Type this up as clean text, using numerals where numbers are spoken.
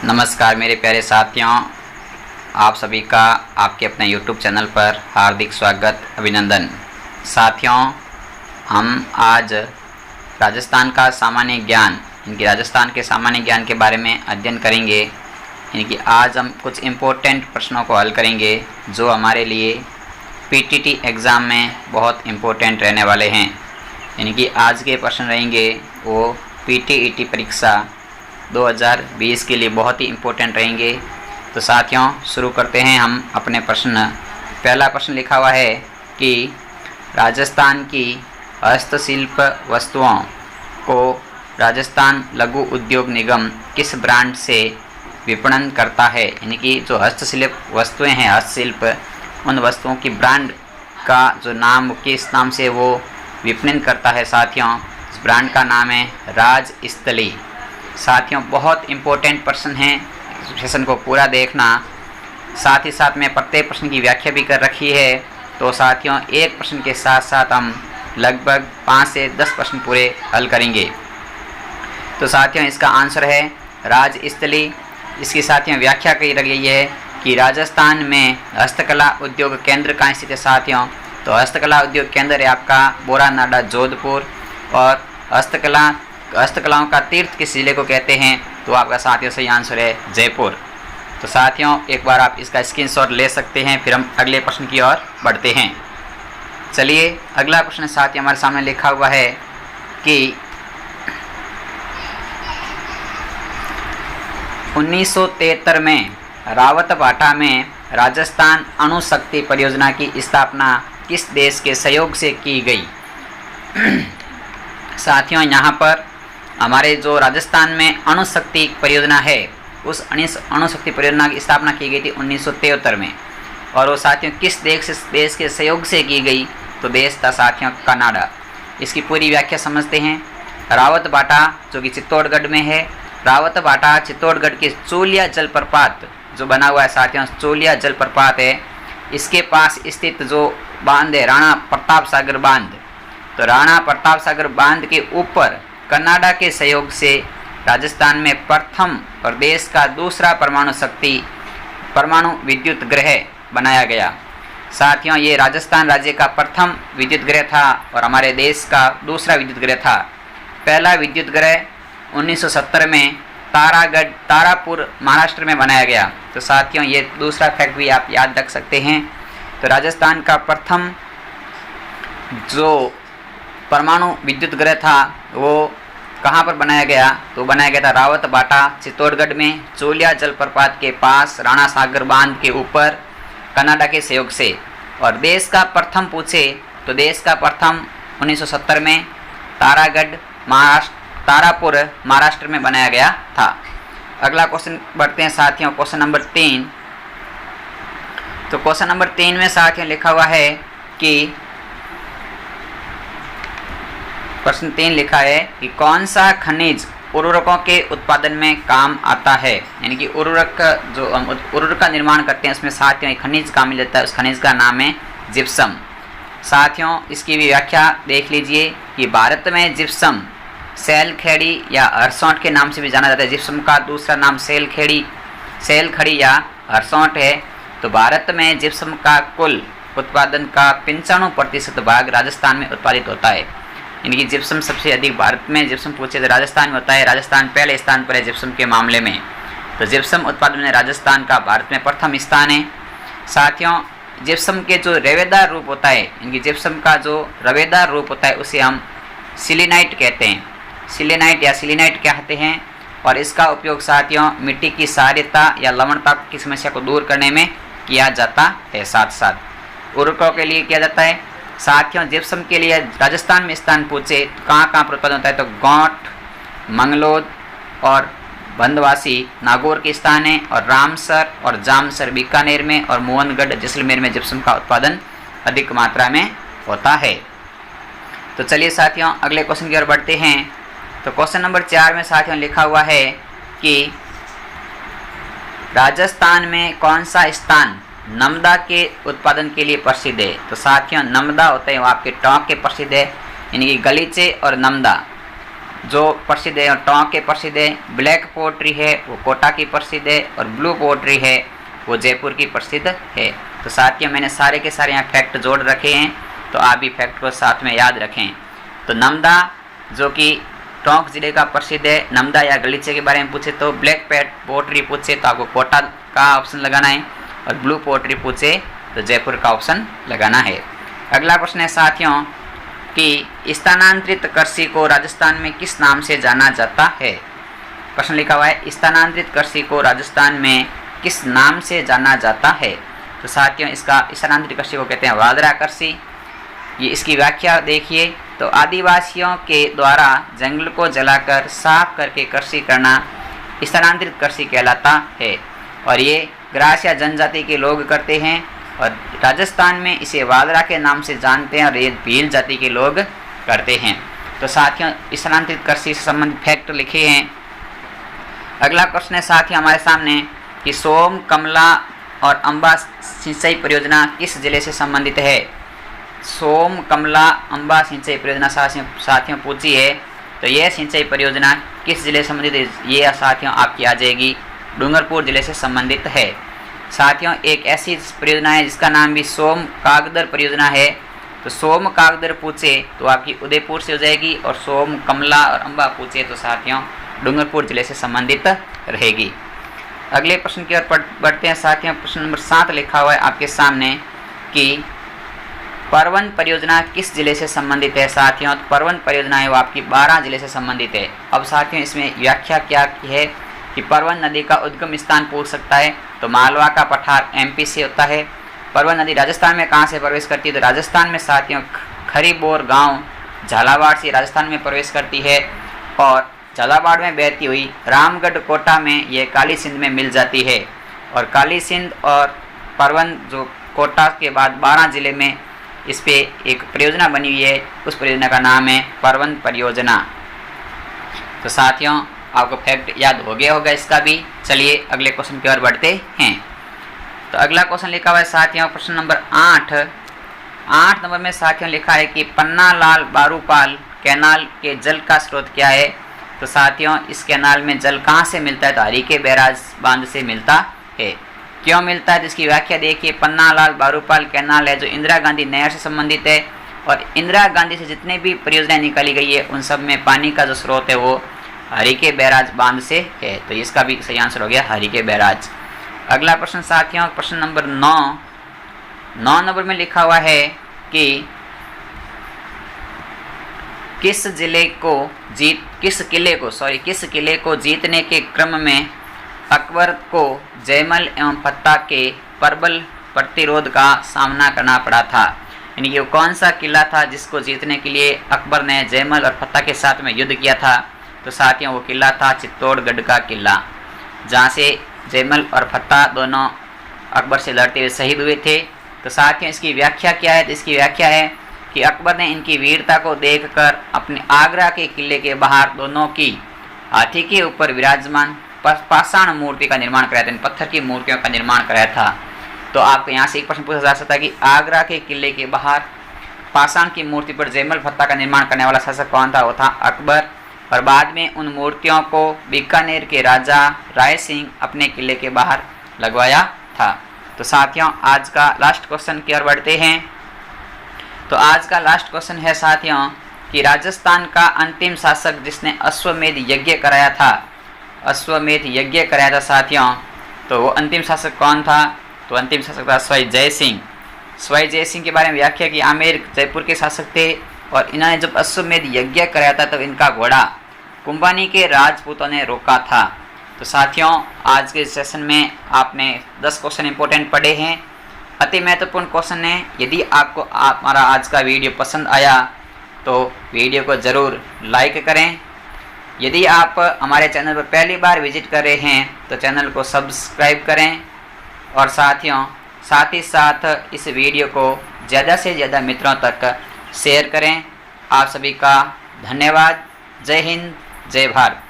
नमस्कार मेरे प्यारे साथियों, आप सभी का आपके अपने YouTube चैनल पर हार्दिक स्वागत, अभिनंदन। साथियों, हम आज राजस्थान का सामान्य ज्ञान राजस्थान के सामान्य ज्ञान के बारे में अध्ययन करेंगे। आज हम कुछ इम्पोर्टेंट प्रश्नों को हल करेंगे जो हमारे लिए PTT एग्ज़ाम में बहुत इम्पोर्टेंट रहने वाले हैं। आज के प्रश्न रहेंगे वो PTET परीक्षा 2020 के लिए बहुत ही इम्पोर्टेंट रहेंगे। तो साथियों, शुरू करते हैं हम अपने प्रश्न। पहला प्रश्न लिखा हुआ है कि राजस्थान की हस्तशिल्प वस्तुओं को राजस्थान लघु उद्योग निगम किस ब्रांड से विपणन करता है। जो हस्तशिल्प वस्तुएं हैं, हस्तशिल्प, उन वस्तुओं की ब्रांड का जो नाम, किस नाम से वो विपणन करता है। साथियों, इस ब्रांड का नाम है राजस्थली। साथियों, बहुत इम्पोर्टेंट प्रश्न हैं, सेशन को पूरा देखना। साथ ही साथ में प्रत्येक प्रश्न की व्याख्या भी कर रखी है। तो साथियों, एक प्रश्न के साथ साथ हम लगभग 5 से 10 प्रश्न पूरे हल करेंगे। तो साथियों, इसका आंसर है राजस्थली। इसकी साथियों व्याख्या की गई है कि राजस्थान में हस्तकला उद्योग केंद्र कहाँ स्थित है। साथियों, तो हस्तकला उद्योग केंद्र है आपका बोरानाडा, जोधपुर। और हस्तकलाओं का तीर्थ किस जिले को कहते हैं, तो आपका साथियों सही आंसर है जयपुर। तो साथियों, एक बार आप इसका स्क्रीनशॉट ले सकते हैं। फिर हम अगले प्रश्न की ओर बढ़ते हैं। चलिए, अगला प्रश्न साथियों हमारे सामने लिखा हुआ है कि 1973 में रावतभाटा में राजस्थान अणुशक्ति परियोजना की स्थापना किस देश के सहयोग से की गई। साथियों, यहाँ पर हमारे जो राजस्थान में अणुशक्ति परियोजना है, उस अणुशक्ति परियोजना की स्थापना की गई थी 1973 में। और वो साथियों किस देश के सहयोग से की गई, तो देश था साथियों कनाडा। इसकी पूरी व्याख्या समझते हैं। रावतभाटा जो कि चित्तौड़गढ़ में है, रावतभाटा चित्तौड़गढ़ के चोलिया जलप्रपात जो बना हुआ है साथियों, चोलिया जलप्रपात है। इसके पास स्थित जो बांध है राणा प्रताप सागर बांध, तो राणा प्रताप सागर बांध के ऊपर कनाडा के सहयोग से राजस्थान में प्रथम और देश का दूसरा परमाणु विद्युत ग्रह बनाया गया। साथियों, ये राजस्थान राज्य का प्रथम विद्युत ग्रह था और हमारे देश का दूसरा विद्युत ग्रह था। पहला विद्युत ग्रह 1970 में तारापुर महाराष्ट्र में बनाया गया। तो साथियों, ये दूसरा फैक्ट भी आप याद रख सकते हैं। तो राजस्थान का प्रथम जो परमाणु विद्युत ग्रह था वो कहाँ पर बनाया गया, तो बनाया गया था रावतभाटा चित्तौड़गढ़ में, चोलिया जलप्रपात के पास, राणा सागर बांध के ऊपर, कनाडा के सहयोग से। और देश का प्रथम पूछे तो देश का प्रथम 1970 में तारापुर महाराष्ट्र में बनाया गया था। अगला क्वेश्चन बढ़ते हैं साथियों, क्वेश्चन नंबर 3। तो क्वेश्चन नंबर 3 में साथियों लिखा हुआ है कि प्रश्न 3 लिखा है कि कौन सा खनिज उर्वरकों के उत्पादन में काम आता है। उर्वरक जो उर्वरक का निर्माण करते हैं उसमें साथियों एक खनिज काम मिल जाता है, उस खनिज का नाम है जिप्सम। साथियों, इसकी भी व्याख्या देख लीजिए कि भारत में जिप्सम सेल खेड़ी या हरसौंठ के नाम से भी जाना जाता है। जिप्सम का दूसरा नाम सेल खड़ी या हरसौंठ है। तो भारत में जिप्सम का कुल उत्पादन का 95% भाग राजस्थान में उत्पादित होता है। जिप्सम सबसे अधिक भारत में जिप्सम पूछे तो राजस्थान में होता है। राजस्थान पहले स्थान पर है जिप्सम के मामले में। तो जिप्सम उत्पादन में राजस्थान का भारत में प्रथम स्थान है। साथियों, जिप्सम के जो रवेदार रूप होता है, जिप्सम का जो रवेदार रूप होता है उसे हम सिलिनाइट कहते हैं। सिलिनाइट कहते हैं। और इसका उपयोग साथियों मिट्टी की क्षारीयता या लवणता की समस्या को दूर करने में किया जाता है। साथ साथ उर्वरकों के लिए किया जाता है। साथियों, जिप्सम के लिए राजस्थान में स्थान पूछे तो कहाँ पर उत्पादन होता है, तो गौंठ, मंगलोद और बंदवासी नागौर के स्थान है। और रामसर और जामसर बीकानेर में और मोहनगढ़ जैसलमेर में जिप्सम का उत्पादन अधिक मात्रा में होता है। तो चलिए साथियों, अगले क्वेश्चन की ओर बढ़ते हैं। तो क्वेश्चन नंबर 4 में साथियों लिखा हुआ है कि राजस्थान में कौन सा स्थान नमदा के उत्पादन के लिए प्रसिद्ध है। तो साथियों, नमदा होता है वो आपके टोंक के प्रसिद्ध है। गलीचे और नमदा जो प्रसिद्ध है, टोंक के प्रसिद्ध है, ब्लैक पोट्री है वो कोटा की प्रसिद्ध है, और ब्लू पोट्री है वो जयपुर की प्रसिद्ध है। तो साथियों मैंने सारे के सारे यहाँ फैक्ट जोड़ रखे हैं, तो आप भी फैक्ट को साथ में याद रखें। तो नमदा जो कि टोंक जिले का प्रसिद्ध है, नमदा या गलीचे के बारे में पूछे तो ब्लैक पोट्री पूछे तो आपको कोटा का ऑप्शन लगाना है, और ब्लू पोट्री पूछे तो जयपुर का ऑप्शन लगाना है। अगला प्रश्न है साथियों कि स्थानांतरित कृषि को राजस्थान में किस नाम से जाना जाता है। प्रश्न लिखा हुआ है स्थानांतरित कृषि को राजस्थान में किस नाम से जाना जाता है। तो साथियों इसका स्थानांतरित कृषि को कहते हैं वादरा कृषि। ये इसकी व्याख्या देखिए तो आदिवासियों के द्वारा जंगल को जलाकर साफ करके कृषि करना स्थानांतरित कृषि कहलाता है, और ये ग्रास या जनजाति के लोग करते हैं, और राजस्थान में इसे वादरा के नाम से जानते हैं, और ये भील जाति के लोग करते हैं। तो साथियों स्थानांतरित कृषि से संबंधित फैक्ट लिखे हैं। अगला प्रश्न है साथियों हमारे सामने कि सोम, कमला और अम्बा सिंचाई परियोजना किस जिले से संबंधित है। सोम, कमला, अम्बा सिंचाई परियोजना साथियों पूछी है, तो यह सिंचाई परियोजना किस जिले से संबंधित है। ये साथियों आपकी आ जाएगी डूंगरपुर जिले से संबंधित है। साथियों एक ऐसी परियोजना है जिसका नाम भी सोम कागदर परियोजना है। तो सोम कागदर पूछे तो आपकी उदयपुर से हो जाएगी, और सोम, कमला और अम्बा पूछे तो साथियों डूंगरपुर जिले से संबंधित रहेगी। अगले प्रश्न की ओर बढ़ते हैं साथियों। प्रश्न नंबर 7 लिखा हुआ है आपके सामने कि परवन परियोजना किस जिले से संबंधित है। साथियों तो परवन परियोजना है वो आपकी 12 जिले से संबंधित है। अब साथियों इसमें व्याख्या क्या है कि परवन नदी का उद्गम स्थान पूछ सकता है, तो मालवा का पठार MP से होता है। परवन नदी राजस्थान में कहाँ से प्रवेश करती है, तो राजस्थान में साथियों खरीबोर गांव झालावाड़ से राजस्थान में प्रवेश करती है, और झालावाड़ में बहती हुई रामगढ़ कोटा में ये काली सिंध में मिल जाती है। और काली सिंध और परवन जो कोटा के बाद 12 जिले में इस पे एक परियोजना बनी हुई है, उस परियोजना का नाम है परवन परियोजना। तो साथियों आपको फैक्ट याद हो गया होगा इसका भी। चलिए अगले क्वेश्चन की ओर बढ़ते हैं। तो अगला क्वेश्चन लिखा हुआ है साथियों प्रश्न नंबर 8 नंबर में साथियों लिखा है कि पन्ना लाल बारूपाल कैनाल के जल का स्रोत क्या है। तो साथियों इस कैनाल में जल कहाँ से मिलता है, तो हरिके बैराज बांध से मिलता है। क्यों मिलता है, जिसकी व्याख्या देखिए। पन्ना लाल बारूपाल कैनाल है जो इंदिरा गांधी नहर से संबंधित है, और इंदिरा गांधी से जितने भी परियोजनाएं निकाली गई है उन सब में पानी का जो स्रोत है वो हरिके बैराज बांध से है। तो इसका भी सही आंसर हो गया हरिके बैराज। अगला प्रश्न साथियों प्रश्न नंबर 9 नंबर में लिखा हुआ है कि किस किले को जीतने के क्रम में अकबर को जयमल एवं फत्ता के प्रबल प्रतिरोध का सामना करना पड़ा था। यानी कि कौन सा किला था जिसको जीतने के लिए अकबर ने जयमल और फत्ता के साथ में युद्ध किया था। तो साथियों वो किला था चित्तौड़गढ़ का किला, जहाँ से जयमल और फत्ता दोनों अकबर से लड़ते हुए शहीद हुए थे। तो साथियों इसकी व्याख्या क्या है, तो इसकी व्याख्या है कि अकबर ने इनकी वीरता को देखकर अपने आगरा के किले के बाहर दोनों की हाथी के ऊपर विराजमान पाषाण मूर्ति का निर्माण कराया था, पत्थर की मूर्तियों का निर्माण कराया था। तो आपको यहाँ से एक प्रश्न पूछा जा सकता है कि आगरा के किले के बाहर पाषाण की मूर्ति पर जयमल फत्ता का निर्माण करने वाला शासक कौन था, वो था अकबर। और बाद में उन मूर्तियों को बीकानेर के राजा राय सिंह अपने किले के बाहर लगवाया था। तो साथियों आज का लास्ट क्वेश्चन की ओर बढ़ते हैं। तो आज का लास्ट क्वेश्चन है साथियों कि राजस्थान का अंतिम शासक जिसने अश्वमेध यज्ञ कराया था साथियों, तो वो अंतिम शासक कौन था, तो अंतिम शासक था स्वाई जय सिंह। स्वाई जय सिंह के बारे में व्याख्या की आमेर जयपुर के शासक थे, और इन्होंने जब अश्वमेध यज्ञ कराया था तब इनका घोड़ा कुंभानी के राजपूतों ने रोका था। तो साथियों आज के सेशन में आपने 10 क्वेश्चन इंपॉर्टेंट पढ़े हैं, अति महत्वपूर्ण क्वेश्चन है। यदि आपको हमारा आज का वीडियो पसंद आया तो वीडियो को ज़रूर लाइक करें। यदि आप हमारे चैनल पर पहली बार विजिट कर रहे हैं तो चैनल को सब्सक्राइब करें, और साथियों साथ ही साथ इस वीडियो को ज़्यादा से ज़्यादा मित्रों तक शेयर करें। आप सभी का धन्यवाद। जय हिंद, जय भारत।